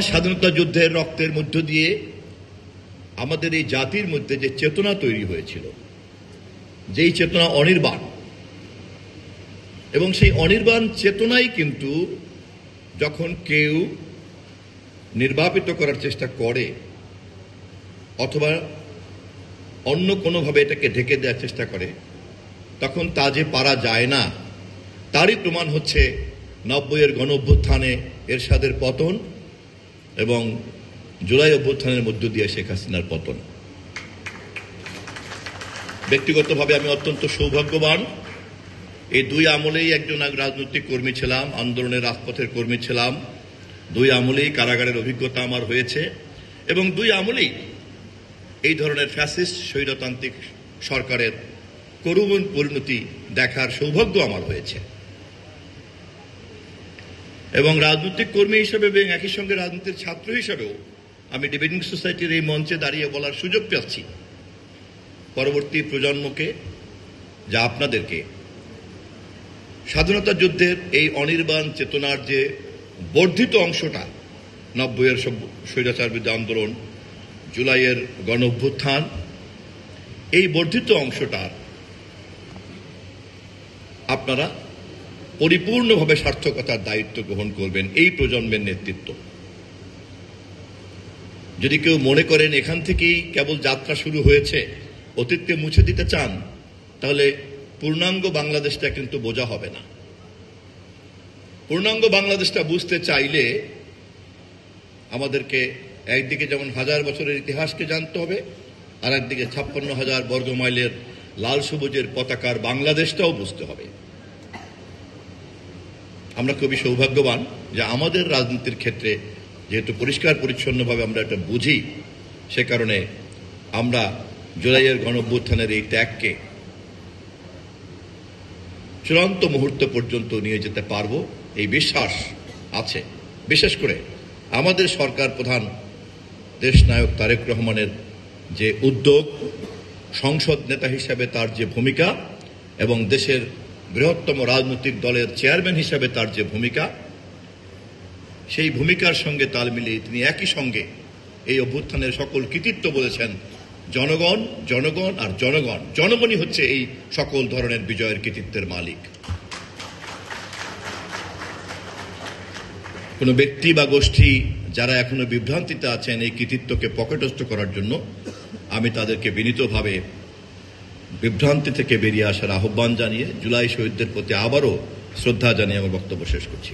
স্বাধীনতা যুদ্ধের রক্তের মধ্য দিয়ে আমাদের এই জাতির মধ্যে যে চেতনা তৈরি হয়েছিল, যেই চেতনা অনির্বাণ, এবং সেই অনির্বাণ চেতনাই কিন্তু যখন কেউ নির্বাপিত করার চেষ্টা করে অথবা অন্য কোনোভাবে এটাকে ঢেকে দেওয়ার চেষ্টা করে, তখন তা যে পারা যায় না তারই প্রমাণ হচ্ছে 90-এর গণ অভ্যুত্থানে এরশাদের পতন এবং জুলাই অভ্যুত্থানের মধ্য দিয়ে শেখ হাসিনার পতন। ব্যক্তিগতভাবে আমি অত্যন্ত সৌভাগ্যবান, এই দুই আমলেই একজন রাজনৈতিক কর্মী ছিলাম, আন্দোলনের রাজপথের কর্মী ছিলাম, দুই আমলেই কারাগারের অভিজ্ঞতা আমার হয়েছে এবং দুই আমলেই এই ধরনের ফ্যাসিস্ট স্বৈরতান্ত্রিক সরকারের করুণ পরিণতি দেখার সৌভাগ্য আমার হয়েছে। এবং রাজনৈতিক কর্মী হিসেবে এবং একই সঙ্গে রাজনীতির ছাত্র হিসেবেও আমি ডিবেটিং সোসাইটির এই মঞ্চে দাঁড়িয়ে বলার সুযোগ পাচ্ছি পরবর্তী প্রজন্মকে, যা আপনাদেরকে স্বাধীনতা যুদ্ধের এই অনির্বাণ চেতনার যে বর্ধিত অংশটা, 90-এর স্বৈরাচার বিরোধী আন্দোলন, জুলাইয়ের গণ অভ্যুত্থান, এই বর্ধিত অংশটার আপনারা পরিপূর্ণভাবে সার্থকতার দায়িত্ব গ্রহণ করবেন এই প্রজন্মের নেতৃত্ব। যদি কেউ মনে করেন এখান থেকেই কেবল যাত্রা শুরু হয়েছে, অতীতকে মুছে দিতে চান, তাহলে পূর্ণাঙ্গ বাংলাদেশটা কিন্তু বোঝা হবে না। পূর্ণাঙ্গ বাংলাদেশটা বুঝতে চাইলে আমাদেরকে একদিকে যেমন 1000 বছরের ইতিহাসকে জানতে হবে, আর একদিকে 56,000 বর্গ মাইলের লাল সবুজের পতাকার বাংলাদেশটাও বুঝতে হবে। আমরা খুবই সৌভাগ্যবান যে আমাদের রাজনীতির ক্ষেত্রে যেহেতু পরিষ্কার পরিচ্ছন্নভাবে আমরা এটা বুঝি, সে কারণে আমরা জুলাইয়ের গণ অভ্যুত্থানের এই ত্যাগকে চূড়ান্ত মুহূর্ত পর্যন্ত নিয়ে যেতে পারব, এই বিশ্বাস আছে। বিশেষ করে আমাদের সরকার প্রধান দেশনায়ক তারেক রহমানের যে উদ্যোগ, সংসদ নেতা হিসেবে তার যে ভূমিকা এবং দেশের বৃহত্তম রাজনৈতিক দলের চেয়ারম্যান হিসেবে তার যে ভূমিকা, সেই ভূমিকার সঙ্গে তাল মিলিয়ে তিনি একই সঙ্গে এই অভ্যুত্থানের সকল কৃতিত্ব বলেছেন জনগণ, জনগণ আর জনগণ। জনগণই হচ্ছে এই সকল ধরনের বিজয়ের কৃতিত্বের মালিক। কোনো ব্যক্তি বা গোষ্ঠী যারা এখনো বিভ্রান্তিতে আছেন এই কৃতিত্বকে পকেটস্থ করার জন্য, আমি তাদেরকে বিনীতভাবে বিভ্রান্তি থেকে বেরিয়ে আসার আহ্বান জানিয়ে জুলাই শহীদদের প্রতি আবারও শ্রদ্ধা জানিয়ে আমার বক্তব্য শেষ করছি।